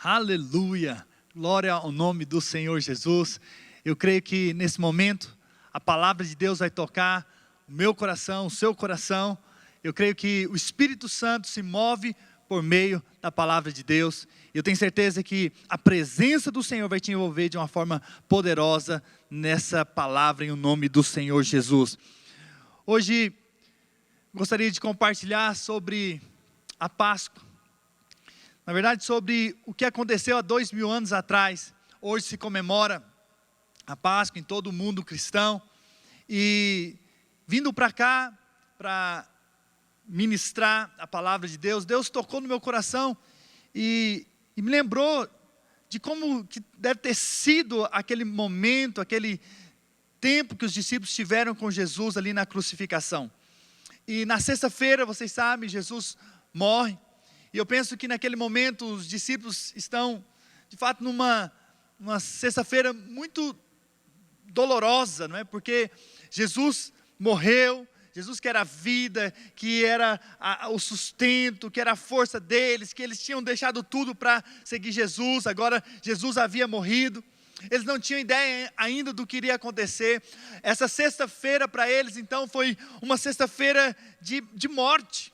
Aleluia, glória ao nome do Senhor Jesus. Eu creio que nesse momento a palavra de Deus vai tocar o meu coração, o seu coração. Eu creio que o Espírito Santo se move por meio da palavra de Deus. Eu tenho certeza que a presença do Senhor vai te envolver de uma forma poderosa nessa palavra em nome do Senhor Jesus. Hoje gostaria de compartilhar sobre a Páscoa. Na verdade, sobre o que aconteceu há 2000 anos atrás. Hoje se comemora a Páscoa em todo o mundo cristão. E vindo para cá, para ministrar a palavra de Deus, Deus tocou no meu coração e me lembrou de como que deve ter sido aquele momento, aquele tempo que os discípulos tiveram com Jesus ali na crucificação. E na sexta-feira, vocês sabem, Jesus morre. E eu penso que naquele momento os discípulos estão, de fato, numa sexta-feira muito dolorosa, não é? Porque Jesus morreu, Jesus que era a vida, que era o sustento, que era a força deles, que eles tinham deixado tudo para seguir Jesus, agora Jesus havia morrido. Eles não tinham ideia ainda do que iria acontecer. Essa sexta-feira para eles, então, foi uma sexta-feira de morte.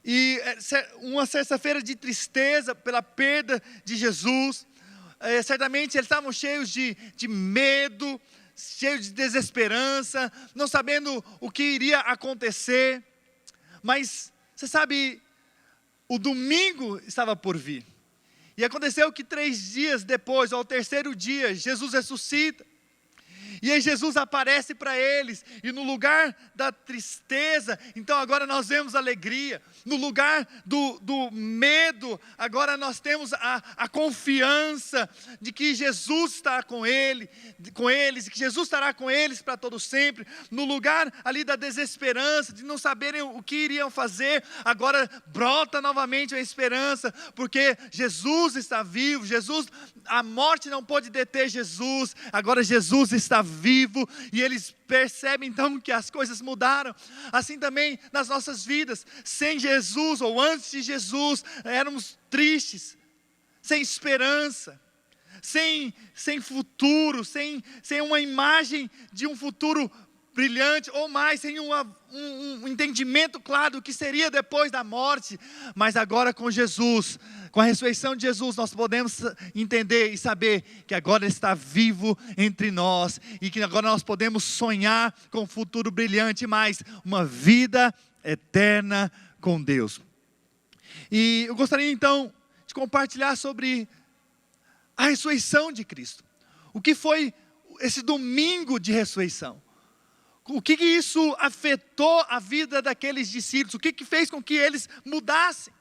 E uma sexta-feira de tristeza pela perda de Jesus. Certamente eles estavam cheios de medo, cheios de desesperança, não sabendo o que iria acontecer. Mas, você sabe, o domingo estava por vir. E aconteceu que 3 dias depois, ao terceiro dia, Jesus ressuscita. E aí Jesus aparece para eles, e no lugar da tristeza, então agora nós vemos alegria. No lugar do medo, agora nós temos a confiança de que Jesus está com eles, e que Jesus estará com eles para todo sempre. No lugar ali da desesperança, de não saberem o que iriam fazer, agora brota novamente a esperança, porque Jesus está vivo. A morte não pode deter Jesus, agora Jesus está vivo, e eles percebem então que as coisas mudaram. Assim também nas nossas vidas, sem Jesus ou antes de Jesus, éramos tristes, sem esperança, sem futuro, sem uma imagem de um futuro brilhante, ou mais, sem um entendimento claro do que seria depois da morte. Mas agora com Jesus, com a ressurreição de Jesus, nós podemos entender e saber que agora Ele está vivo entre nós, e que agora nós podemos sonhar com um futuro brilhante, mais uma vida eterna com Deus. E eu gostaria então de compartilhar sobre a ressurreição de Cristo. O que foi esse domingo de ressurreição? O que isso afetou a vida daqueles discípulos? O que fez com que eles mudassem?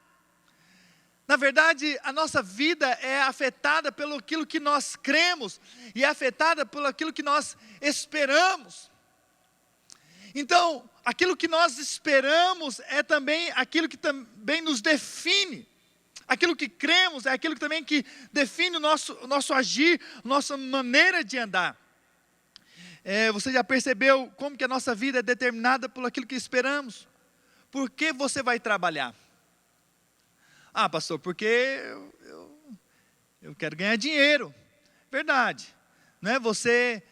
Na verdade, a nossa vida é afetada pelo aquilo que nós cremos, e é afetada pelo aquilo que nós esperamos. Então, aquilo que nós esperamos é também aquilo que também nos define. Aquilo que cremos é aquilo que também que define o nosso agir, nossa maneira de andar. Você já percebeu como que a nossa vida é determinada por aquilo que esperamos? Por que você vai trabalhar? Ah, pastor, porque eu quero ganhar dinheiro. Verdade. Não é? Você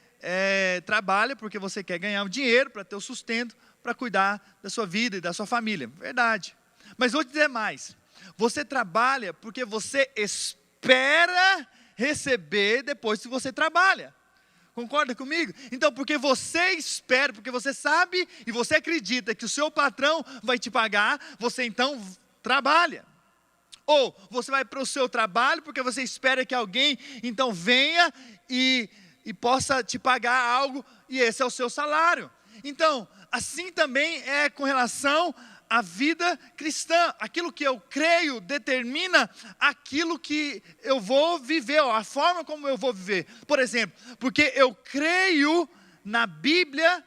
trabalha porque você quer ganhar o dinheiro para ter o sustento, para cuidar da sua vida e da sua família. Verdade. Mas vou te dizer mais. Você trabalha porque você espera receber depois que você trabalha. Concorda comigo? Então, porque você espera, porque você sabe e você acredita que o seu patrão vai te pagar, você então trabalha. Ou você vai para o seu trabalho porque você espera que alguém então venha e possa te pagar algo, e esse é o seu salário. Então, assim também é com relação à vida cristã. Aquilo que eu creio determina aquilo que eu vou viver, ou a forma como eu vou viver. Por exemplo, porque eu creio na Bíblia,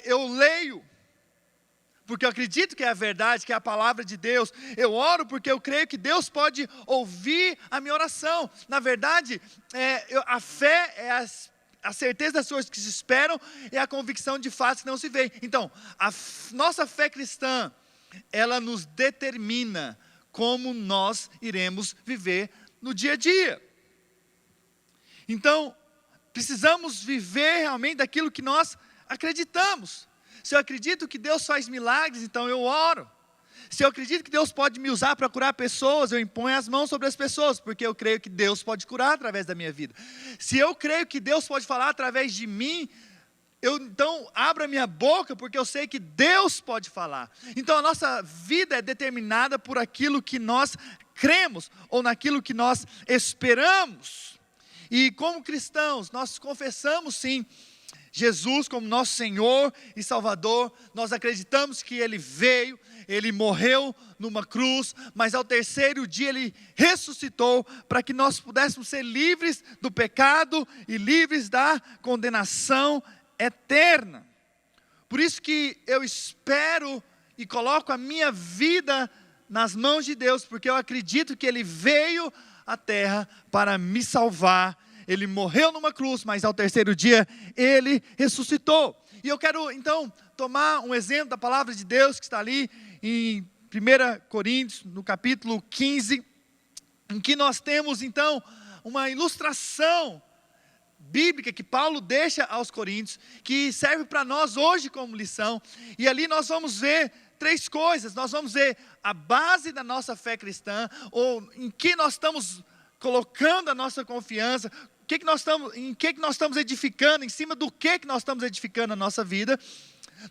eu leio. Porque eu acredito que é a verdade, que é a palavra de Deus. Eu oro porque eu creio que Deus pode ouvir a minha oração. Na verdade, a fé é a certeza das coisas que se esperam, é a convicção de fatos que não se veem. Então, a nossa fé cristã, ela nos determina como nós iremos viver no dia a dia. Então, precisamos viver realmente daquilo que nós acreditamos. Se eu acredito que Deus faz milagres, então eu oro. Se eu acredito que Deus pode me usar para curar pessoas, eu imponho as mãos sobre as pessoas, porque eu creio que Deus pode curar através da minha vida. Se eu creio que Deus pode falar através de mim, eu então abro a minha boca, porque eu sei que Deus pode falar. Então a nossa vida é determinada por aquilo que nós cremos, ou naquilo que nós esperamos. E como cristãos, nós confessamos sim Jesus como nosso Senhor e Salvador. Nós acreditamos que Ele veio, Ele morreu numa cruz, mas ao terceiro dia Ele ressuscitou para que nós pudéssemos ser livres do pecado e livres da condenação eterna. Por isso que eu espero e coloco a minha vida nas mãos de Deus, porque eu acredito que Ele veio à terra para me salvar. Ele morreu numa cruz, mas ao terceiro dia Ele ressuscitou. E eu quero então tomar um exemplo da palavra de Deus que está ali em 1 Coríntios, no capítulo 15, em que nós temos então uma ilustração bíblica que Paulo deixa aos Coríntios, que serve para nós hoje como lição. E ali nós vamos ver três coisas. Nós vamos ver a base da nossa fé cristã, ou em que nós estamos colocando a nossa confiança, em que nós estamos edificando, em cima do que nós estamos edificando a nossa vida.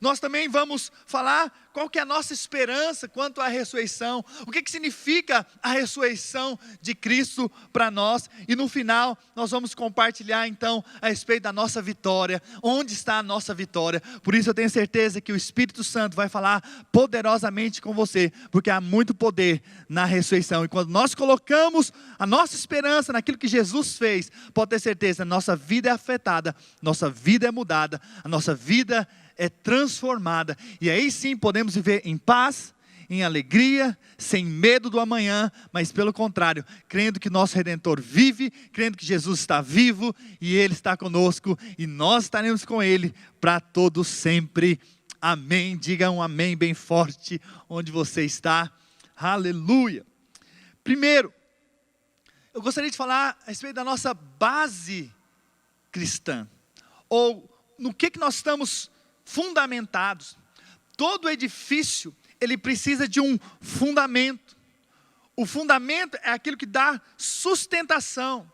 Nós também vamos falar qual que é a nossa esperança quanto à ressurreição, o que significa a ressurreição de Cristo para nós, e no final nós vamos compartilhar então a respeito da nossa vitória, onde está a nossa vitória. Por isso eu tenho certeza que o Espírito Santo vai falar poderosamente com você, porque há muito poder na ressurreição, e quando nós colocamos a nossa esperança naquilo que Jesus fez, pode ter certeza, nossa vida é afetada, nossa vida é mudada, a nossa vida é transformada, e aí sim podemos viver em paz, em alegria, sem medo do amanhã, mas pelo contrário, crendo que nosso Redentor vive, crendo que Jesus está vivo, e Ele está conosco, e nós estaremos com Ele para todos sempre, amém. Diga um amém bem forte, onde você está, aleluia. Primeiro, eu gostaria de falar a respeito da nossa base cristã, ou no que nós estamos fundamentados. Todo edifício, ele precisa de um fundamento. O fundamento é aquilo que dá sustentação.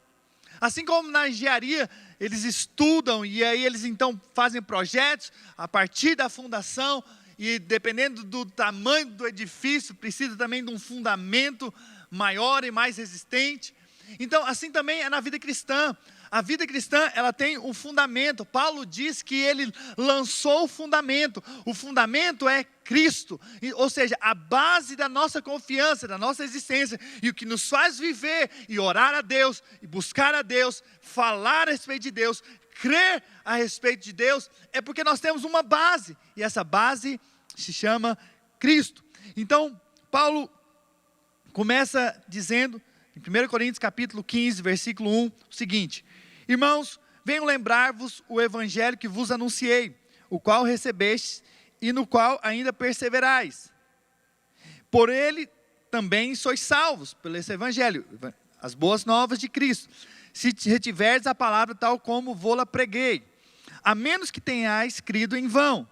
Assim como na engenharia, eles estudam e aí eles então fazem projetos a partir da fundação, e dependendo do tamanho do edifício, precisa também de um fundamento maior e mais resistente. Então, assim também é na vida cristã. A vida cristã, ela tem um fundamento. Paulo diz que ele lançou o fundamento. O fundamento é Cristo, ou seja, a base da nossa confiança, da nossa existência, e o que nos faz viver e orar a Deus, e buscar a Deus, falar a respeito de Deus, crer a respeito de Deus, é porque nós temos uma base, e essa base se chama Cristo. Então, Paulo começa dizendo, em 1 Coríntios capítulo 15, versículo 1, o seguinte: irmãos, venho lembrar-vos o evangelho que vos anunciei, o qual recebestes e no qual ainda perseverais. Por ele também sois salvos, pelo esse evangelho, as boas novas de Cristo, se retiverdes a palavra tal como vô-la preguei, a menos que tenhais crido em vão.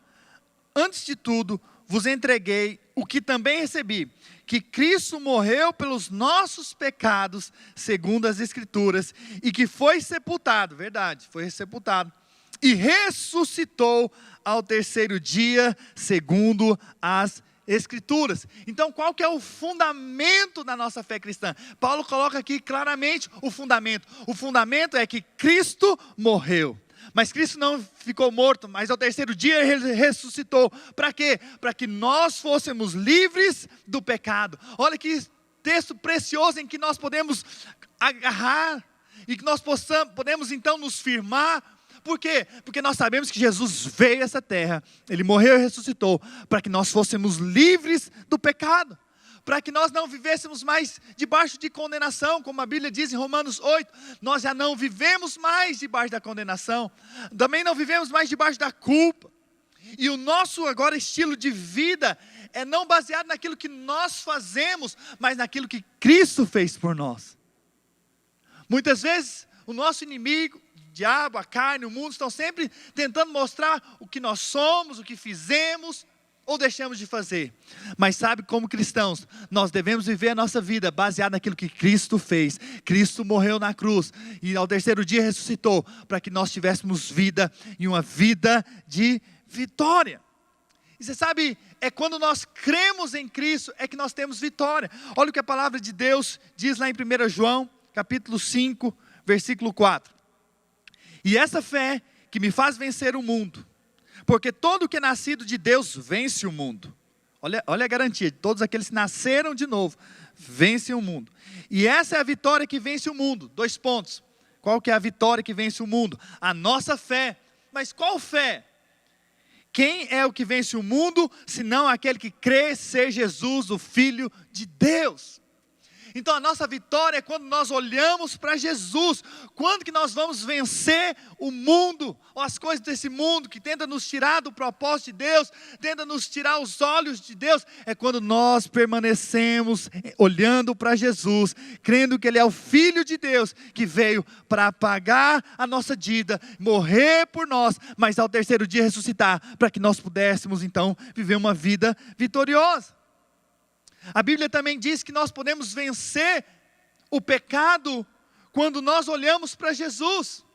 Antes de tudo, vos entreguei o que também recebi, que Cristo morreu pelos nossos pecados, segundo as Escrituras, e que foi sepultado, verdade, foi sepultado, e ressuscitou ao terceiro dia, segundo as Escrituras. Então, qual que é o fundamento da nossa fé cristã? Paulo coloca aqui claramente o fundamento. O fundamento é que Cristo morreu. Mas Cristo não ficou morto, mas ao terceiro dia Ele ressuscitou. Para quê? Para que nós fôssemos livres do pecado. Olha que texto precioso em que nós podemos agarrar e que nós podemos então nos firmar. Por quê? Porque nós sabemos que Jesus veio a essa terra, Ele morreu e ressuscitou, para que nós fôssemos livres do pecado, para que nós não vivêssemos mais debaixo de condenação, como a Bíblia diz em Romanos 8, nós já não vivemos mais debaixo da condenação, também não vivemos mais debaixo da culpa, e o nosso agora estilo de vida é não baseado naquilo que nós fazemos, mas naquilo que Cristo fez por nós. Muitas vezes o nosso inimigo, o diabo, a carne, o mundo, estão sempre tentando mostrar o que nós somos, o que fizemos ou deixamos de fazer. Mas sabe, como cristãos, nós devemos viver a nossa vida baseada naquilo que Cristo fez. Cristo morreu na cruz e ao terceiro dia ressuscitou, para que nós tivéssemos vida, e uma vida de vitória. E você sabe, é quando nós cremos em Cristo, é que nós temos vitória. Olha o que a palavra de Deus diz lá em 1 João, capítulo 5, versículo 4. E essa fé que me faz vencer o mundo, porque todo que é nascido de Deus vence o mundo. Olha a garantia, todos aqueles que nasceram de novo, vencem o mundo. E essa é a vitória que vence o mundo. 2 pontos. Qual que é a vitória que vence o mundo? A nossa fé. Mas qual fé? Quem é o que vence o mundo, senão aquele que crê ser Jesus, o Filho de Deus? Então a nossa vitória é quando nós olhamos para Jesus. Quando que nós vamos vencer o mundo, ou as coisas desse mundo, que tenta nos tirar do propósito de Deus, tenta nos tirar os olhos de Deus? É quando nós permanecemos olhando para Jesus, crendo que Ele é o Filho de Deus, que veio para pagar a nossa dívida, morrer por nós, mas ao terceiro dia ressuscitar, para que nós pudéssemos então viver uma vida vitoriosa. A Bíblia também diz que nós podemos vencer o pecado quando nós olhamos para Jesus.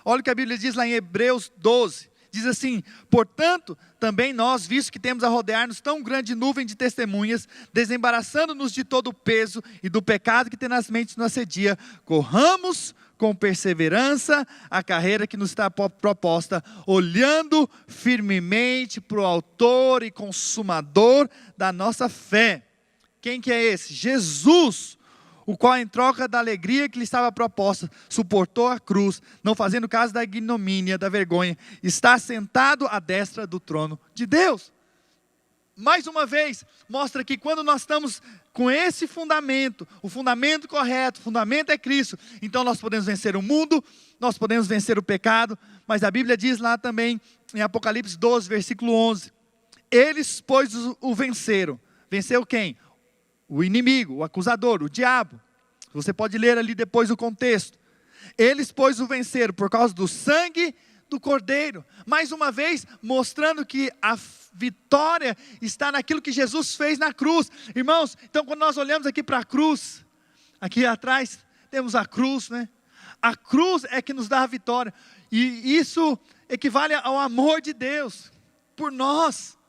Olha o que a Bíblia diz lá em Hebreus 12. Diz assim: portanto, também nós, visto que temos a rodear-nos tão grande nuvem de testemunhas, desembaraçando-nos de todo o peso e do pecado que tenazmente nos assedia, corramos com perseverança a carreira que nos está proposta, olhando firmemente para o autor e consumador da nossa fé. Quem que é esse? Jesus, o qual em troca da alegria que lhe estava proposta, suportou a cruz, não fazendo caso da ignomínia, da vergonha, está sentado à destra do trono de Deus. Mais uma vez, mostra que quando nós estamos com esse fundamento, o fundamento correto, o fundamento é Cristo, então nós podemos vencer o mundo, nós podemos vencer o pecado, mas a Bíblia diz lá também, em Apocalipse 12, versículo 11, eles, pois, o venceram. Venceu quem? O inimigo, o acusador, o diabo. Você pode ler ali depois o contexto. Eles, pois, o venceram por causa do sangue do Cordeiro. Mais uma vez, mostrando que a vitória está naquilo que Jesus fez na cruz. Irmãos, então quando nós olhamos aqui para a cruz, aqui atrás temos a cruz, né? A cruz é que nos dá a vitória. E isso equivale ao amor de Deus por nós.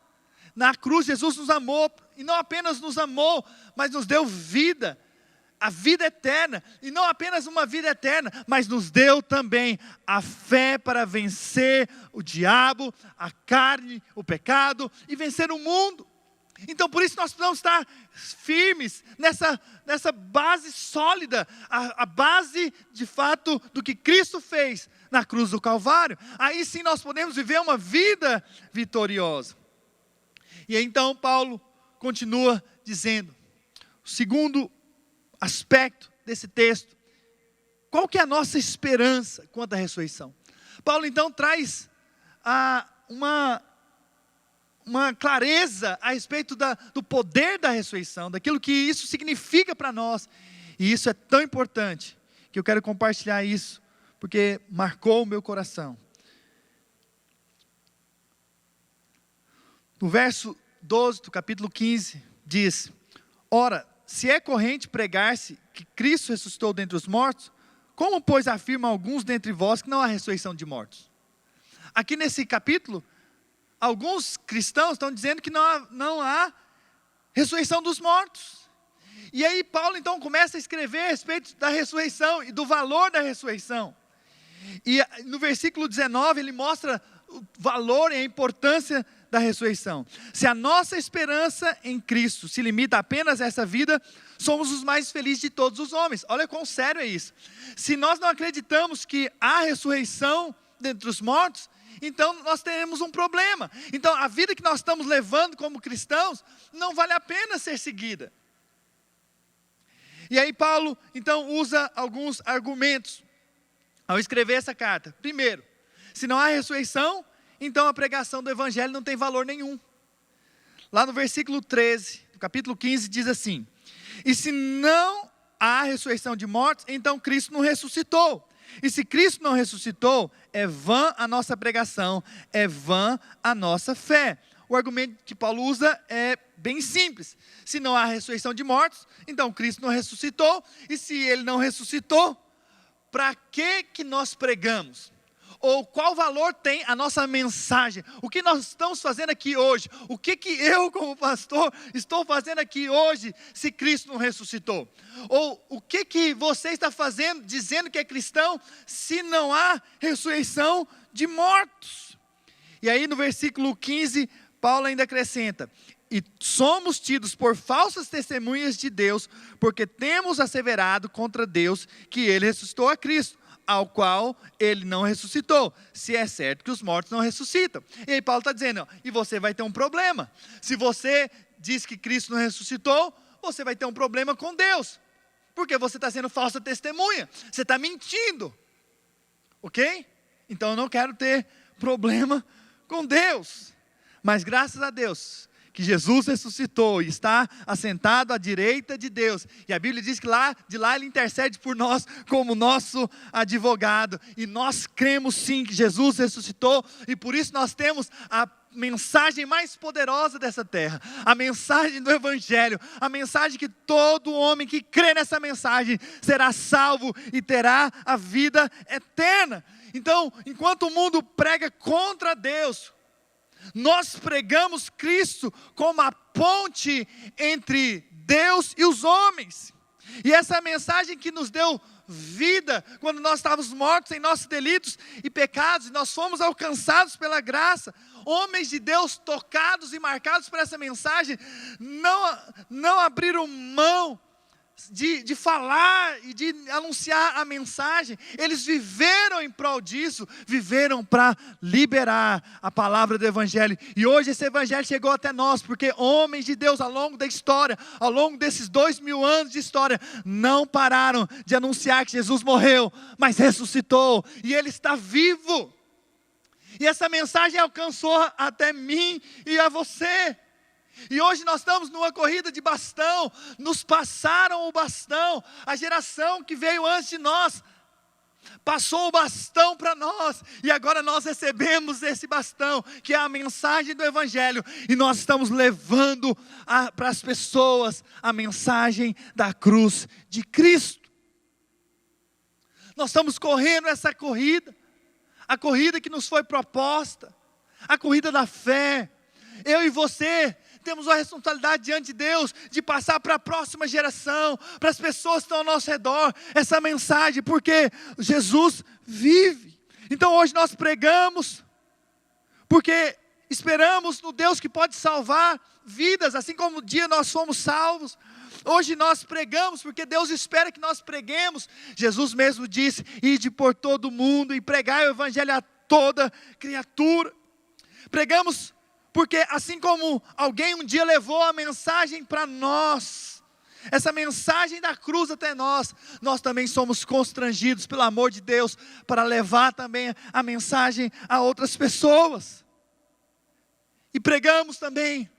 Na cruz Jesus nos amou, e não apenas nos amou, mas nos deu vida, a vida eterna, e não apenas uma vida eterna, mas nos deu também a fé para vencer o diabo, a carne, o pecado, e vencer o mundo. Então por isso nós precisamos estar firmes nessa base sólida, a base de fato do que Cristo fez na cruz do Calvário. Aí sim nós podemos viver uma vida vitoriosa. E então Paulo continua dizendo, o segundo aspecto desse texto, qual que é a nossa esperança quanto à ressurreição? Paulo então traz uma clareza a respeito do poder da ressurreição, daquilo que isso significa para nós, e isso é tão importante, que eu quero compartilhar isso, porque marcou o meu coração. No verso 12 do capítulo 15, diz, ora, se é corrente pregar-se que Cristo ressuscitou dentre os mortos, como pois afirmam alguns dentre vós que não há ressurreição de mortos? Aqui nesse capítulo, alguns cristãos estão dizendo que não há ressurreição dos mortos. E aí Paulo então começa a escrever a respeito da ressurreição e do valor da ressurreição. E no versículo 19 ele mostra o valor e a importância da ressurreição. Se a nossa esperança em Cristo se limita apenas a essa vida, somos os mais felizes de todos os homens. Olha quão sério é isso. Se nós não acreditamos que há ressurreição dentre os mortos, então nós teremos um problema. Então a vida que nós estamos levando como cristãos não vale a pena ser seguida. E aí Paulo então usa alguns argumentos ao escrever essa carta. Primeiro, se não há ressurreição, então a pregação do evangelho não tem valor nenhum. Lá no versículo 13, do capítulo 15, diz assim, e se não há ressurreição de mortos, então Cristo não ressuscitou. E se Cristo não ressuscitou, é vã a nossa pregação, é vã a nossa fé. O argumento que Paulo usa é bem simples. Se não há ressurreição de mortos, então Cristo não ressuscitou. E se Ele não ressuscitou, para que nós pregamos? Ou qual valor tem a nossa mensagem? O que nós estamos fazendo aqui hoje? O que eu, como pastor, estou fazendo aqui hoje, se Cristo não ressuscitou? Ou o que você está fazendo, dizendo que é cristão, se não há ressurreição de mortos? E aí no versículo 15, Paulo ainda acrescenta: e somos tidos por falsas testemunhas de Deus, porque temos asseverado contra Deus que Ele ressuscitou a Cristo, ao qual Ele não ressuscitou, se é certo que os mortos não ressuscitam. E aí Paulo está dizendo, ó, e você vai ter um problema. Se você diz que Cristo não ressuscitou, você vai ter um problema com Deus, porque você está sendo falsa testemunha, você está mentindo, ok? Então eu não quero ter problema com Deus, mas graças a Deus, que Jesus ressuscitou e está assentado à direita de Deus. E a Bíblia diz que de lá Ele intercede por nós como nosso advogado. E nós cremos sim que Jesus ressuscitou. E por isso nós temos a mensagem mais poderosa dessa terra. A mensagem do Evangelho. A mensagem que todo homem que crê nessa mensagem será salvo e terá a vida eterna. Então, enquanto o mundo prega contra Deus, nós pregamos Cristo como a ponte entre Deus e os homens. E essa mensagem que nos deu vida, quando nós estávamos mortos em nossos delitos e pecados, e nós fomos alcançados pela graça. Homens de Deus tocados e marcados por essa mensagem, não abriram mão de falar e de anunciar a mensagem. Eles viveram em prol disso, viveram para liberar a palavra do Evangelho. E hoje esse Evangelho chegou até nós, porque homens de Deus ao longo da história, ao longo desses 2000 anos de história, não pararam de anunciar que Jesus morreu, mas ressuscitou, e Ele está vivo. E essa mensagem alcançou até mim e a você. E hoje nós estamos numa corrida de bastão, nos passaram o bastão, a geração que veio antes de nós, passou o bastão para nós, e agora nós recebemos esse bastão, que é a mensagem do Evangelho, e nós estamos levando para as pessoas a mensagem da cruz de Cristo. Nós estamos correndo essa corrida, a corrida que nos foi proposta, a corrida da fé. Eu e você temos a responsabilidade diante de Deus de passar para a próxima geração, para as pessoas que estão ao nosso redor, essa mensagem, porque Jesus vive. Então hoje nós pregamos, porque esperamos no Deus que pode salvar vidas, assim como um dia nós fomos salvos. Hoje nós pregamos, porque Deus espera que nós preguemos. Jesus mesmo disse, ide por todo o mundo e pregai o Evangelho a toda criatura. Pregamos porque assim como alguém um dia levou a mensagem para nós, essa mensagem da cruz até nós também somos constrangidos pelo amor de Deus, para levar também a mensagem a outras pessoas. E pregamos também,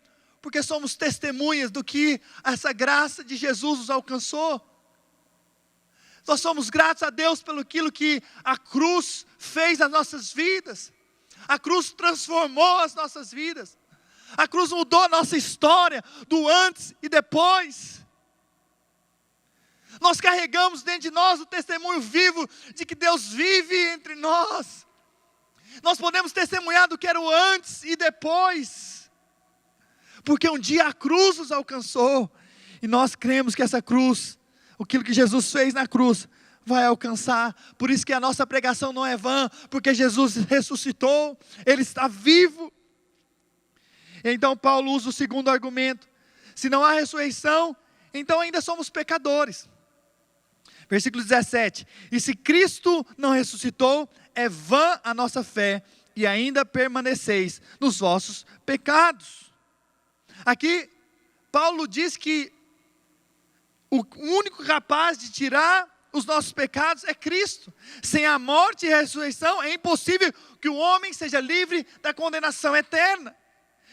porque somos testemunhas do que essa graça de Jesus nos alcançou. Nós somos gratos a Deus pelo aquilo que a cruz fez nas nossas vidas. A cruz transformou as nossas vidas. A cruz mudou a nossa história, do antes e depois. Nós carregamos dentro de nós o testemunho vivo de que Deus vive entre nós. Nós podemos testemunhar do que era o antes e depois, porque um dia a cruz nos alcançou, e nós cremos que essa cruz, aquilo que Jesus fez na cruz, vai alcançar. Por isso que a nossa pregação não é vã, porque Jesus ressuscitou, Ele está vivo. Então Paulo usa o segundo argumento: se não há ressurreição, então ainda somos pecadores. Versículo 17: e se Cristo não ressuscitou, é vã a nossa fé, e ainda permaneceis nos vossos pecados. Aqui Paulo diz que o único capaz de tirar os nossos pecados é Cristo. Sem a morte e a ressurreição é impossível que o homem seja livre da condenação eterna.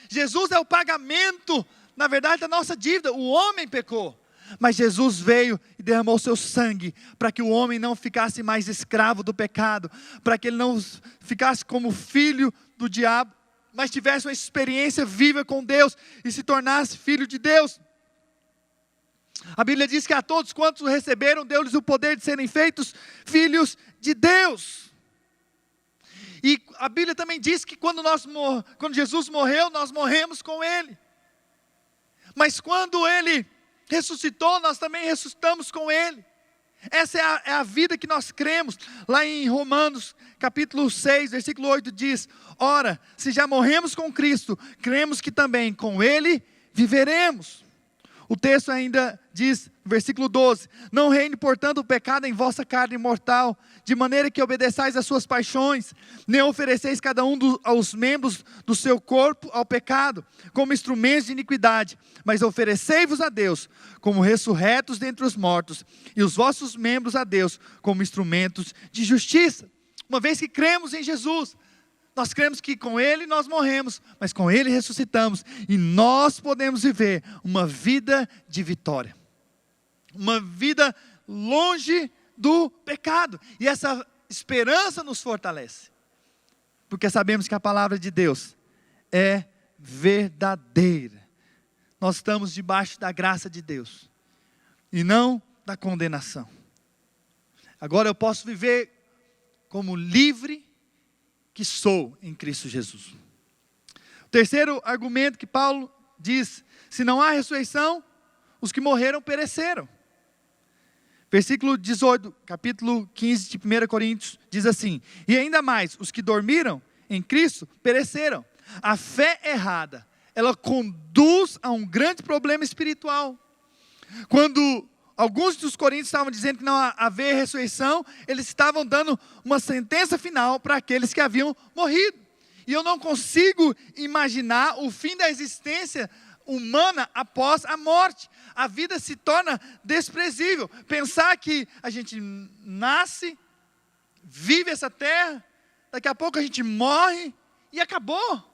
Jesus é o pagamento, na verdade, da nossa dívida. O homem pecou. Mas Jesus veio e derramou seu sangue para que o homem não ficasse mais escravo do pecado, para que ele não ficasse como filho do diabo, mas tivesse uma experiência viva com Deus e se tornasse filho de Deus. A Bíblia diz que a todos quantos o receberam, deu-lhes o poder de serem feitos filhos de Deus. E a Bíblia também diz que quando Jesus morreu, nós morremos com Ele. Mas quando Ele ressuscitou, nós também ressuscitamos com Ele. Essa é a vida que nós cremos. Lá em Romanos, capítulo 6, versículo 8 diz: ora, se já morremos com Cristo, cremos que também com Ele viveremos. O texto ainda diz, versículo 12: não reine, portanto, o pecado em vossa carne mortal, de maneira que obedeçais às suas paixões, nem ofereceis cada um aos membros do seu corpo ao pecado, como instrumentos de iniquidade, mas oferecei-vos a Deus, como ressurretos dentre os mortos, e os vossos membros a Deus, como instrumentos de justiça. Uma vez que cremos em Jesus, nós cremos que com Ele nós morremos, mas com Ele ressuscitamos, e nós podemos viver uma vida de vitória, uma vida longe do pecado, e essa esperança nos fortalece, porque sabemos que a palavra de Deus é verdadeira. Nós estamos debaixo da graça de Deus, e não da condenação. Agora eu posso viver como livre que sou em Cristo Jesus. O terceiro argumento que Paulo diz: se não há ressurreição, os que morreram pereceram. Versículo 18, capítulo 15 de 1 Coríntios, diz assim: e ainda mais, os que dormiram em Cristo pereceram. A fé errada, ela conduz a um grande problema espiritual. Quando alguns dos coríntios estavam dizendo que não havia ressurreição, eles estavam dando uma sentença final para aqueles que haviam morrido. E eu não consigo imaginar o fim da existência humana após a morte. A vida se torna desprezível. Pensar que a gente nasce, vive essa terra, daqui a pouco a gente morre e acabou.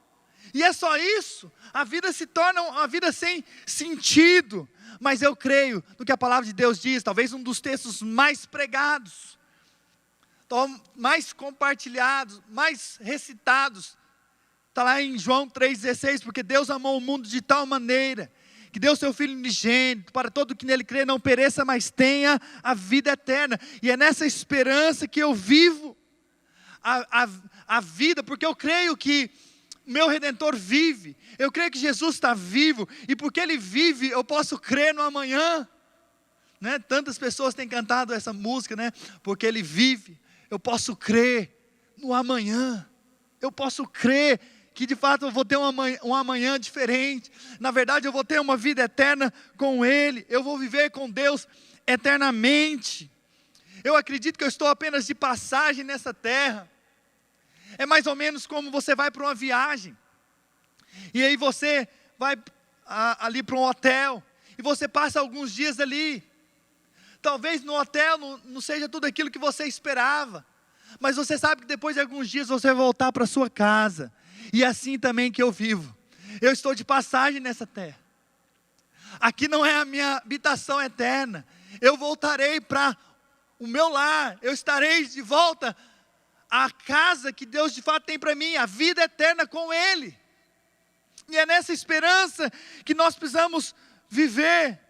E é só isso. A vida se torna uma vida sem sentido. Mas eu creio no que a palavra de Deus diz, talvez um dos textos mais pregados, mais compartilhados, mais recitados, está lá em João 3,16, porque Deus amou o mundo de tal maneira, que deu seu Filho unigênito, para todo que nele crê não pereça, mas tenha a vida eterna. E é nessa esperança que eu vivo a vida, porque eu creio que meu Redentor vive, eu creio que Jesus está vivo, e porque Ele vive, eu posso crer no amanhã, né? Tantas pessoas têm cantado essa música, né? Porque Ele vive, eu posso crer no amanhã, eu posso crer que de fato eu vou ter um amanhã diferente, na verdade eu vou ter uma vida eterna com Ele, eu vou viver com Deus eternamente. Eu acredito que eu estou apenas de passagem nessa terra. É mais ou menos como você vai para uma viagem, e aí você vai ali para um hotel, e você passa alguns dias ali. Talvez no hotel não seja tudo aquilo que você esperava, mas você sabe que depois de alguns dias você vai voltar para a sua casa. E assim também que eu vivo, eu estou de passagem nessa terra. Aqui não é a minha habitação eterna, eu voltarei para o meu lar, eu estarei de volta a casa que Deus de fato tem para mim, a vida eterna com Ele. E é nessa esperança que nós precisamos viver,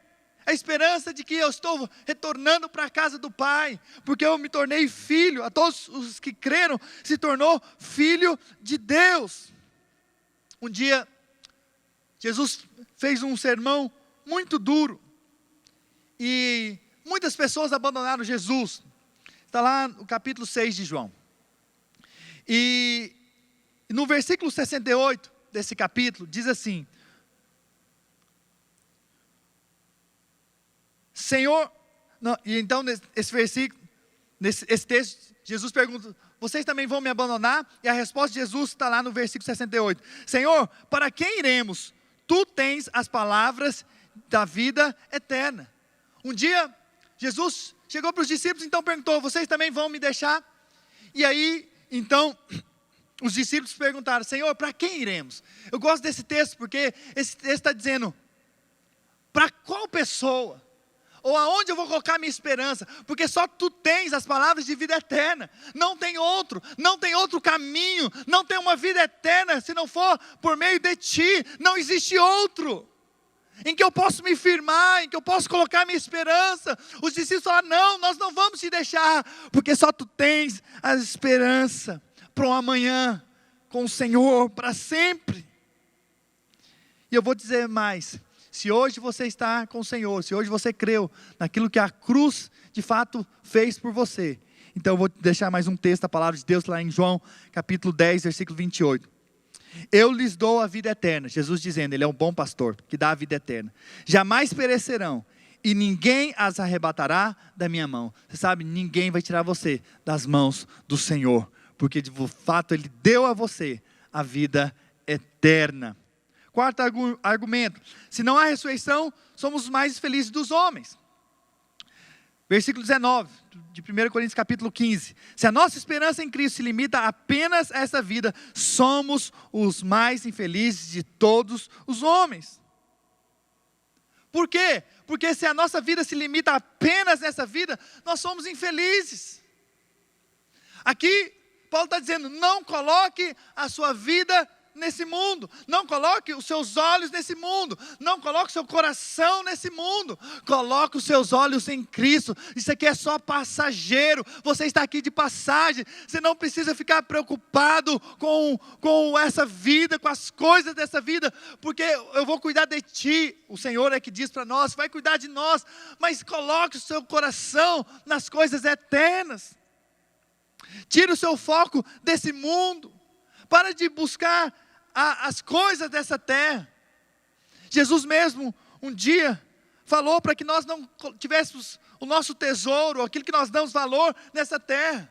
a esperança de que eu estou retornando para a casa do Pai, porque eu me tornei filho, a todos os que creram, se tornou filho de Deus. Um dia, Jesus fez um sermão muito duro, e muitas pessoas abandonaram Jesus. Está lá no capítulo 6 de João. E no versículo 68 desse capítulo, diz assim: Senhor, e então esse versículo, esse texto, Jesus pergunta: vocês também vão me abandonar? E a resposta de Jesus está lá no versículo 68. Senhor, para quem iremos? Tu tens as palavras da vida eterna. Um dia, Jesus chegou para os discípulos, então perguntou: vocês também vão me deixar? E aí, então, os discípulos perguntaram: Senhor, para quem iremos? Eu gosto desse texto, porque esse texto está dizendo, para qual pessoa? ou aonde eu vou colocar minha esperança? Porque só tu tens as palavras de vida eterna. Não tem outro caminho, não tem uma vida eterna se não for por meio de ti. Não existe outro em que eu posso me firmar, em que eu posso colocar minha esperança. Os discípulos falaram: não, nós não vamos te deixar, porque só tu tens a esperança para um amanhã com o Senhor para sempre. E eu vou dizer mais: se hoje você está com o Senhor, se hoje você creu naquilo que a cruz de fato fez por você, então eu vou deixar mais um texto da palavra de Deus lá em João capítulo 10, versículo 28. Eu lhes dou a vida eterna, Jesus dizendo, Ele é um bom pastor, que dá a vida eterna. Jamais perecerão, e ninguém as arrebatará da minha mão. Você sabe, ninguém vai tirar você das mãos do Senhor, porque de fato Ele deu a você a vida eterna. Quarto argumento: se não há ressurreição, somos os mais felizes dos homens. Versículo 19, de 1 Coríntios capítulo 15. Se a nossa esperança em Cristo se limita apenas a essa vida, somos os mais infelizes de todos os homens. Por quê? Porque se a nossa vida se limita apenas nessa vida, nós somos infelizes. Aqui, Paulo está dizendo: não coloque a sua vida nesse mundo, não coloque os seus olhos nesse mundo, não coloque o seu coração nesse mundo, coloque os seus olhos em Cristo. Isso aqui é só passageiro, você está aqui de passagem, você não precisa ficar preocupado com essa vida, com as coisas dessa vida, porque eu vou cuidar de ti. O Senhor é que diz para nós, vai cuidar de nós, mas coloque o seu coração nas coisas eternas, tire o seu foco desse mundo, para de buscar as coisas dessa terra. Jesus mesmo um dia falou para que nós não tivéssemos o nosso tesouro, aquilo que nós damos valor nessa terra,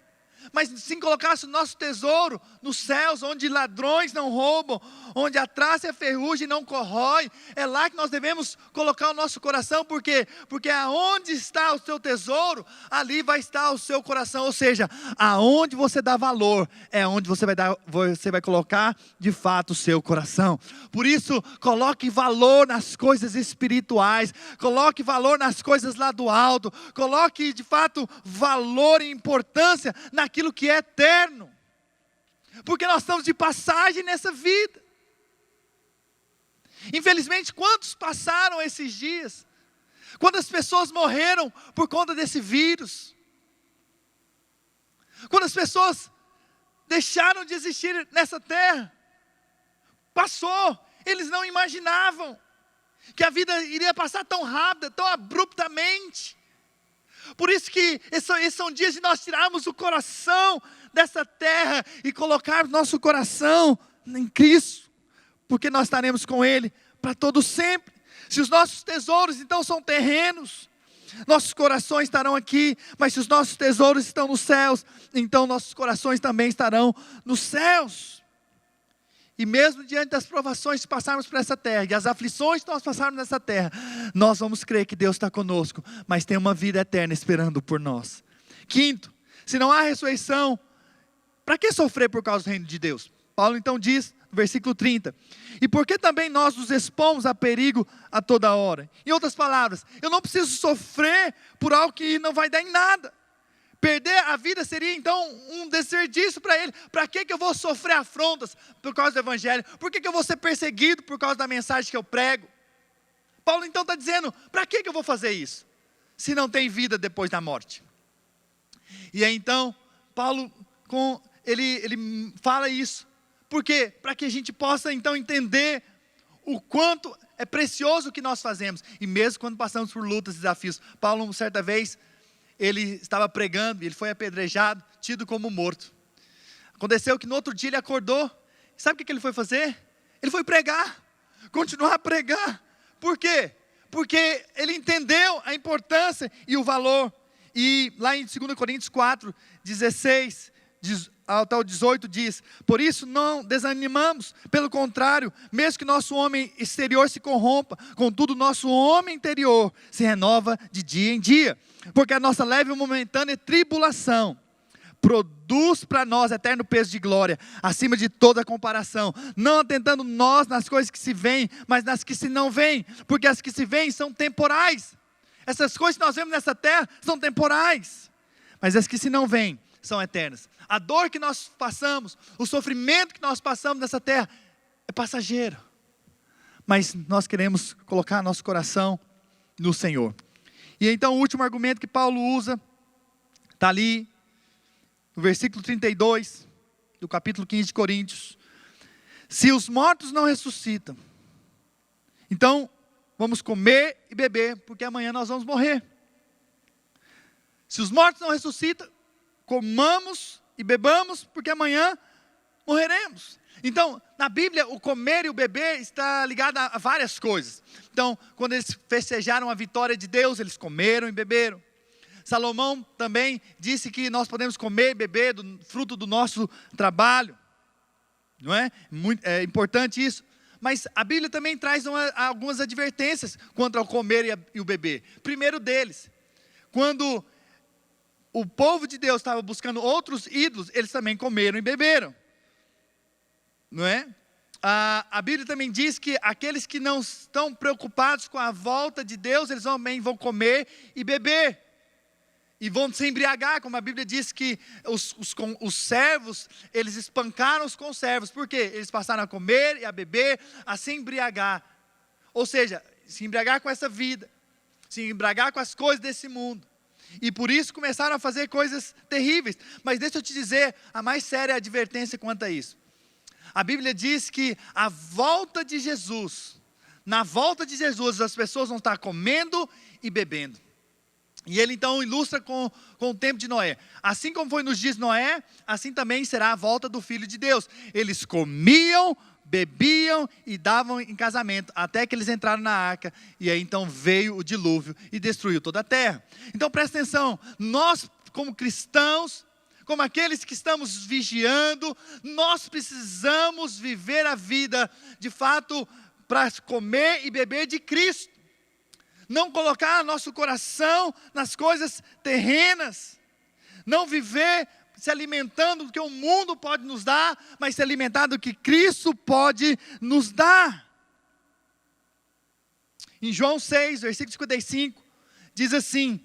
mas sim colocasse o nosso tesouro nos céus, onde ladrões não roubam, onde a traça e a ferrugem não corrói. É lá que nós devemos colocar o nosso coração. Por quê? Porque aonde está o seu tesouro, ali vai estar o seu coração. Ou seja, aonde você dá valor, é onde você vai colocar de fato o seu coração. Por isso, coloque valor nas coisas espirituais, coloque valor nas coisas lá do alto, coloque de fato valor e importância naquilo que é eterno, porque nós estamos de passagem nessa vida. Infelizmente, quantos passaram esses dias? Quantas pessoas morreram por conta desse vírus? Quantas pessoas deixaram de existir nessa terra? Passou, eles não imaginavam que a vida iria passar tão rápida, tão abruptamente. Por isso que esses são dias de nós tirarmos o coração dessa terra e colocarmos nosso coração em Cristo, porque nós estaremos com Ele para todo sempre. Se os nossos tesouros então são terrenos, nossos corações estarão aqui, mas se os nossos tesouros estão nos céus, então nossos corações também estarão nos céus. E mesmo diante das provações que passarmos por essa terra, e as aflições que nós passarmos nessa terra, nós vamos crer que Deus está conosco, mas tem uma vida eterna esperando por nós. Quinto, se não há ressurreição, para que sofrer por causa do reino de Deus? Paulo então diz, no versículo 30, e por que também nós nos expomos a perigo a toda hora? Em outras palavras, eu não preciso sofrer por algo que não vai dar em nada. Perder a vida seria então um desperdício para ele. Para que eu vou sofrer afrontas por causa do evangelho? Por que eu vou ser perseguido por causa da mensagem que eu prego? Paulo então está dizendo, para que eu vou fazer isso? Se não tem vida depois da morte. E aí então, Paulo, ele fala isso. Por quê? Para que a gente possa então entender o quanto é precioso o que nós fazemos. E mesmo quando passamos por lutas e desafios. Paulo, certa vez, ele estava pregando, ele foi apedrejado, tido como morto. Aconteceu que no outro dia ele acordou. Sabe o que ele foi fazer? Ele foi pregar, continuar a pregar. Por quê? Porque ele entendeu a importância e o valor. E lá em 2 Coríntios 4, 16 até o 18 diz, por isso não desanimamos, pelo contrário, mesmo que nosso homem exterior se corrompa, contudo nosso homem interior se renova de dia em dia, porque a nossa leve e momentânea tribulação produz para nós eterno peso de glória, acima de toda comparação, não atentando nós nas coisas que se veem, mas nas que se não veem, porque as que se veem são temporais. Essas coisas que nós vemos nessa terra são temporais, mas as que se não vêm são eternas. A dor que nós passamos, o sofrimento que nós passamos nessa terra é passageiro, mas nós queremos colocar nosso coração no Senhor. E então o último argumento que Paulo usa, está ali no versículo 32, do capítulo 15 de Coríntios. Se os mortos não ressuscitam, então vamos comer e beber, porque amanhã nós vamos morrer. Se os mortos não ressuscitam, comamos e bebamos, porque amanhã morreremos. Então, na Bíblia, o comer e o beber está ligado a várias coisas. Então, quando eles festejaram a vitória de Deus, eles comeram e beberam. Salomão também disse que nós podemos comer e beber do fruto do nosso trabalho. Não é? É importante isso. Mas a Bíblia também traz algumas advertências quanto ao comer e o beber. Primeiro deles, quando o povo de Deus estava buscando outros ídolos, eles também comeram e beberam. Não é? A Bíblia também diz que aqueles que não estão preocupados com a volta de Deus, eles também vão comer e beber. E vão se embriagar, como a Bíblia diz que os servos, eles espancaram os conservos. Por quê? Eles passaram a comer e a beber, a se embriagar. Ou seja, se embriagar com essa vida, se embriagar com as coisas desse mundo. E por isso começaram a fazer coisas terríveis. Mas deixa eu te dizer, a mais séria advertência quanto a isso. A Bíblia diz que a volta de Jesus, na volta de Jesus, as pessoas vão estar comendo e bebendo. E ele então ilustra com o tempo de Noé. Assim como foi nos dias de Noé, assim também será a volta do Filho de Deus. Eles comiam, bebiam e davam em casamento, até que eles entraram na arca. E aí então veio o dilúvio e destruiu toda a terra. Então presta atenção, nós como cristãos, como aqueles que estamos vigiando, nós precisamos viver a vida de fato para comer e beber de Cristo. Não colocar nosso coração nas coisas terrenas. Não viver se alimentando do que o mundo pode nos dar, mas se alimentar do que Cristo pode nos dar. Em João 6, versículo 55, diz assim,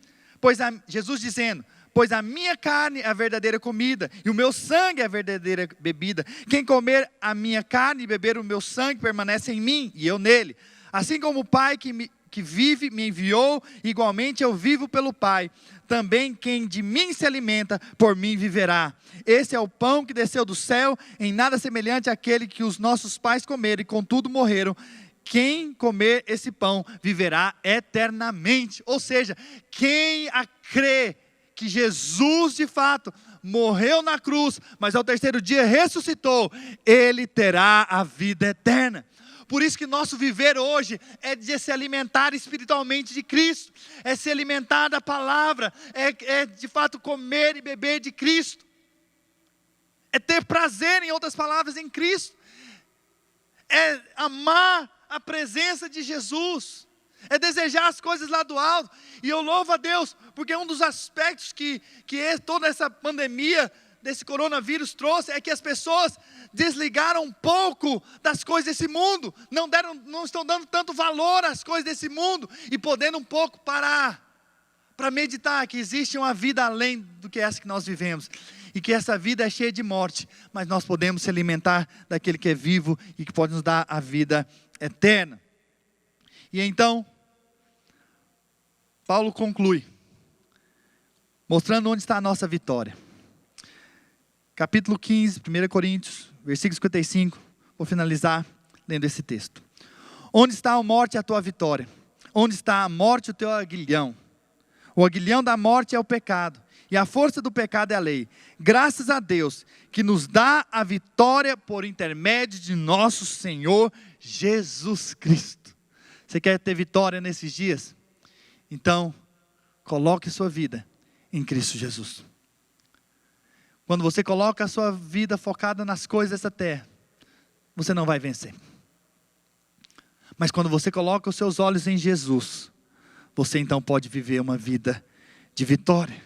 Jesus dizendo, pois a minha carne é a verdadeira comida, e o meu sangue é a verdadeira bebida. Quem comer a minha carne e beber o meu sangue permanece em mim, e eu nele. Assim como o Pai que vive me enviou, igualmente eu vivo pelo Pai. Também quem de mim se alimenta, por mim viverá. Esse é o pão que desceu do céu, em nada semelhante àquele que os nossos pais comeram e contudo morreram. Quem comer esse pão viverá eternamente. Ou seja, quem crê que Jesus de fato morreu na cruz, mas ao terceiro dia ressuscitou, ele terá a vida eterna. Por isso que nosso viver hoje é de se alimentar espiritualmente de Cristo, é se alimentar da palavra, é de fato comer e beber de Cristo, é ter prazer, em outras palavras, em Cristo, é amar a presença de Jesus, é desejar as coisas lá do alto. E eu louvo a Deus, porque um dos aspectos que toda essa pandemia desse coronavírus trouxe, é que as pessoas desligaram um pouco das coisas desse mundo, não estão dando tanto valor às coisas desse mundo, e podendo um pouco parar, para meditar que existe uma vida além do que essa que nós vivemos, e que essa vida é cheia de morte, mas nós podemos se alimentar daquele que é vivo, e que pode nos dar a vida eterna. E então, Paulo conclui, mostrando onde está a nossa vitória. Capítulo 15, 1 Coríntios, versículo 55, vou finalizar lendo esse texto. Onde está a morte, a tua vitória? Onde está a morte, o teu aguilhão? O aguilhão da morte é o pecado, e a força do pecado é a lei. Graças a Deus, que nos dá a vitória por intermédio de nosso Senhor Jesus Cristo. Você quer ter vitória nesses dias? Então, coloque sua vida em Cristo Jesus. Quando você coloca a sua vida focada nas coisas dessa terra, você não vai vencer. Mas quando você coloca os seus olhos em Jesus, você então pode viver uma vida de vitória.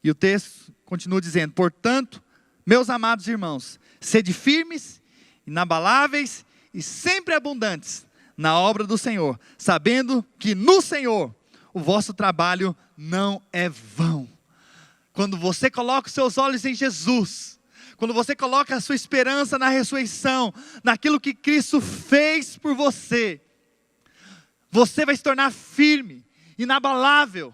E o texto continua dizendo, portanto, meus amados irmãos, sede firmes, inabaláveis e sempre abundantes na obra do Senhor, sabendo que no Senhor o vosso trabalho não é vão. Quando você coloca os seus olhos em Jesus, quando você coloca a sua esperança na ressurreição, naquilo que Cristo fez por você, você vai se tornar firme, inabalável.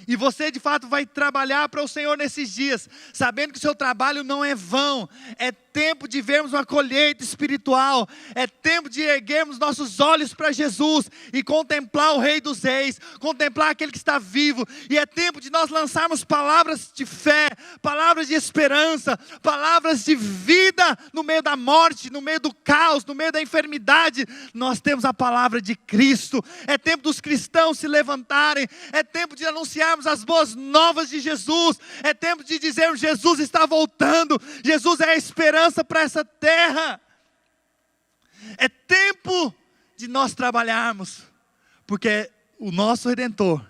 E você de fato vai trabalhar para o Senhor nesses dias, sabendo que o seu trabalho não é vão. É tempo de vermos uma colheita espiritual. É tempo de erguermos nossos olhos para Jesus e contemplar o Rei dos Reis, contemplar aquele que está vivo. E é tempo de nós lançarmos palavras de fé, palavras de esperança, palavras de vida no meio da morte, no meio do caos, no meio da enfermidade. Nós temos a palavra de Cristo. É tempo dos cristãos se levantarem. É tempo de anunciarmos as boas novas de Jesus. É tempo de dizermos: Jesus está voltando. Jesus é a esperança para essa terra. É tempo de nós trabalharmos, porque o nosso Redentor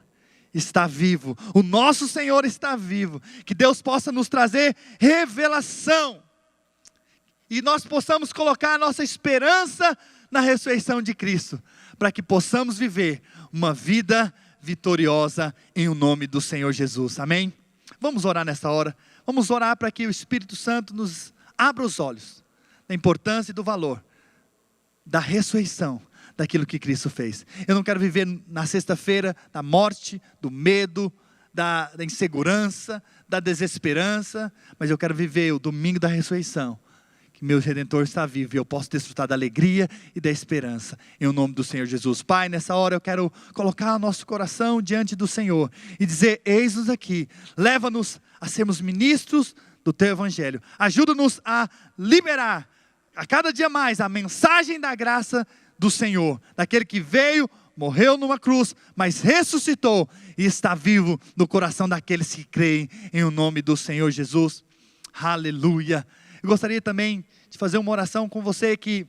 está vivo, o nosso Senhor está vivo. Que Deus possa nos trazer revelação, e nós possamos colocar a nossa esperança na ressurreição de Cristo, para que possamos viver uma vida vitoriosa em o nome do Senhor Jesus, amém? Vamos orar nessa hora, vamos orar para que o Espírito Santo nos abra os olhos da importância e do valor da ressurreição, daquilo que Cristo fez. Eu não quero viver na sexta-feira da morte, do medo, da insegurança, da desesperança, mas eu quero viver o domingo da ressurreição, que meu Redentor está vivo e eu posso desfrutar da alegria e da esperança, em o nome do Senhor Jesus. Pai, nessa hora eu quero colocar o nosso coração diante do Senhor e dizer: eis-nos aqui, leva-nos a sermos ministros do Teu Evangelho, ajuda-nos a liberar, a cada dia mais, a mensagem da graça do Senhor, daquele que veio, morreu numa cruz, mas ressuscitou e está vivo no coração daqueles que creem em o nome do Senhor Jesus. Aleluia. Eu gostaria também de fazer uma oração com você que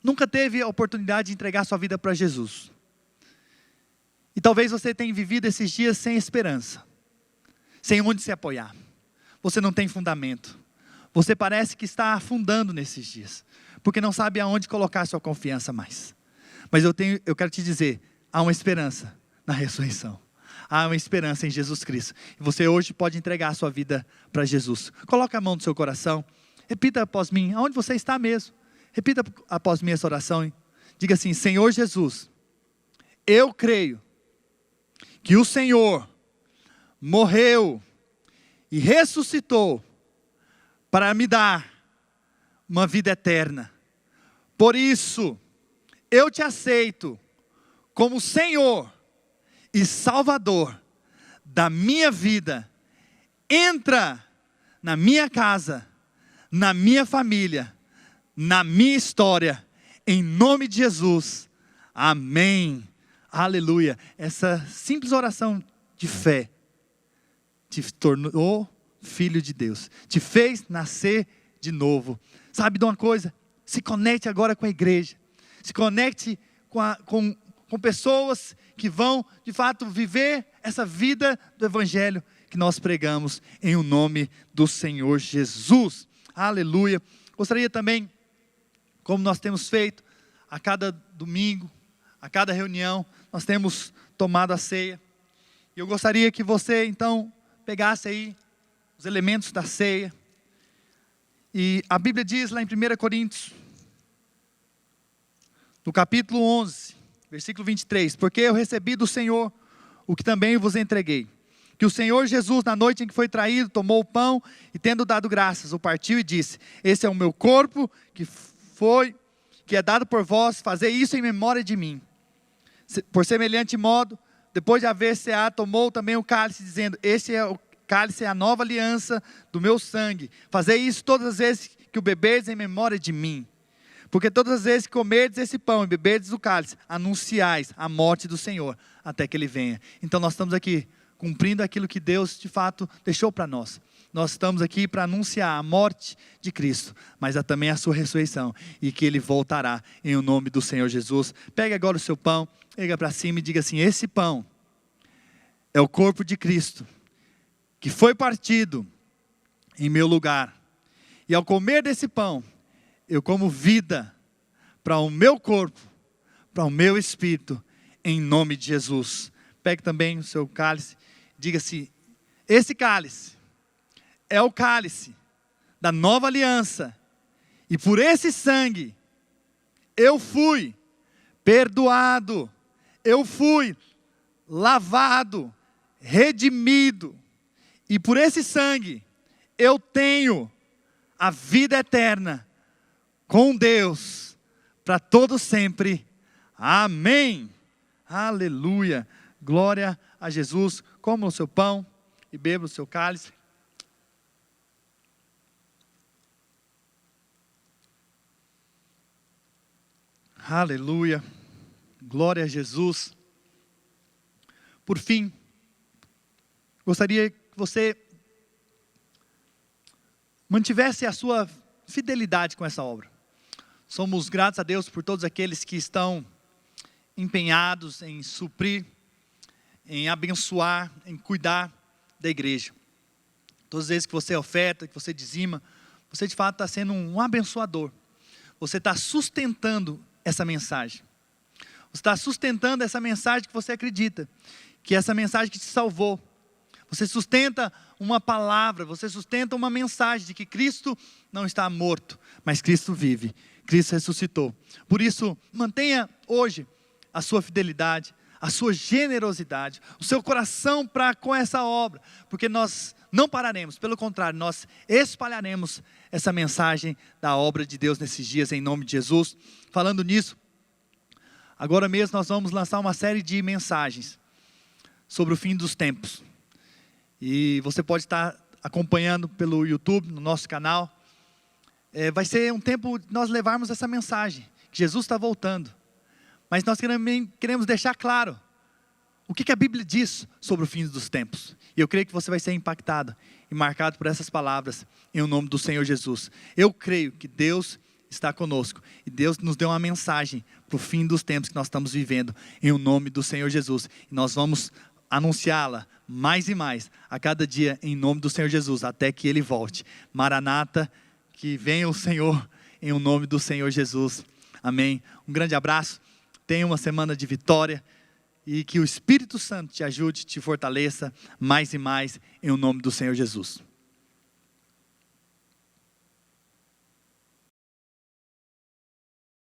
nunca teve a oportunidade de entregar sua vida para Jesus. E talvez você tenha vivido esses dias sem esperança, sem onde se apoiar. Você não tem fundamento. Você parece que está afundando nesses dias, porque não sabe aonde colocar sua confiança mais. Mas eu quero te dizer, há uma esperança na ressurreição. Há uma esperança em Jesus Cristo. E você hoje pode entregar a sua vida para Jesus. Coloque a mão no seu coração. Repita após mim, aonde você está mesmo. Repita após mim essa oração. Diga assim: Senhor Jesus, eu creio que o Senhor morreu e ressuscitou para me dar uma vida eterna. Por isso, eu te aceito como Senhor e Salvador da minha vida. Entra na minha casa, na minha família, na minha história, em nome de Jesus. Amém. Aleluia. Essa simples oração de fé te tornou filho de Deus, te fez nascer de novo. Sabe de uma coisa? Se conecte agora com a igreja, se conecte com pessoas que vão de fato viver essa vida do Evangelho que nós pregamos em o nome do Senhor Jesus. Aleluia. Gostaria também, como nós temos feito a cada domingo, a cada reunião, nós temos tomado a ceia. E eu gostaria que você então pegasse aí os elementos da ceia. E a Bíblia diz lá em 1 Coríntios, no capítulo 11, versículo 23, porque eu recebi do Senhor o que também vos entreguei, que o Senhor Jesus, na noite em que foi traído, tomou o pão e, tendo dado graças, o partiu e disse: esse é o meu corpo que é dado por vós, fazei isso em memória de mim. Por semelhante modo, depois de haver ceado, tomou também o cálice, dizendo: este é o cálice, é a nova aliança do meu sangue. Fazei isso todas as vezes que o beberdes em memória de mim. Porque todas as vezes que comerdes esse pão e beberdes o cálice, anunciais a morte do Senhor, até que Ele venha. Então nós estamos aqui, cumprindo aquilo que Deus de fato deixou para nós. Nós estamos aqui para anunciar a morte de Cristo, mas também a sua ressurreição, e que Ele voltará em o nome do Senhor Jesus. Pegue agora o seu pão, pega para cima e diga assim: esse pão é o corpo de Cristo, que foi partido em meu lugar. E ao comer desse pão, eu como vida para o meu corpo, para o meu espírito, em nome de Jesus. pegue também o seu cálice, diga-se: esse cálice é o cálice da nova aliança, e por esse sangue eu fui perdoado, eu fui lavado, redimido, e por esse sangue eu tenho a vida eterna com Deus para todo sempre. Amém. Aleluia. Glória a Jesus. Coma o seu pão e beba o seu cálice. Aleluia. Glória a Jesus. Por fim, gostaria que você mantivesse a sua fidelidade com essa obra. Somos gratos a Deus por todos aqueles que estão empenhados em suprir, em abençoar, em cuidar da igreja. Todas as vezes que você oferta, que você dizima, você de fato está sendo um abençoador. Você está sustentando essa mensagem. Você está sustentando essa mensagem que você acredita, que é essa mensagem que te salvou. Você sustenta uma palavra, você sustenta uma mensagem de que Cristo não está morto, mas Cristo vive, Cristo ressuscitou. Por isso, mantenha hoje a sua fidelidade, a sua generosidade, o seu coração para com essa obra, porque nós não pararemos, pelo contrário, nós espalharemos essa mensagem da obra de Deus nesses dias, em nome de Jesus. Falando nisso, agora mesmo nós vamos lançar uma série de mensagens sobre o fim dos tempos. E você pode estar acompanhando pelo YouTube, no nosso canal. Vai ser um tempo de nós levarmos essa mensagem, que Jesus está voltando. Mas nós queremos deixar claro o que a Bíblia diz sobre o fim dos tempos. E eu creio que você vai ser impactado e marcado por essas palavras, em nome do Senhor Jesus. Eu creio que Deus está conosco. E Deus nos deu uma mensagem para o fim dos tempos que nós estamos vivendo, em nome do Senhor Jesus. E nós vamos anunciá-la mais e mais, a cada dia, em nome do Senhor Jesus, até que Ele volte. Maranata, que venha o Senhor, em nome do Senhor Jesus. Amém. Um grande abraço, tenha uma semana de vitória, e que o Espírito Santo te ajude, te fortaleça, mais e mais, em nome do Senhor Jesus.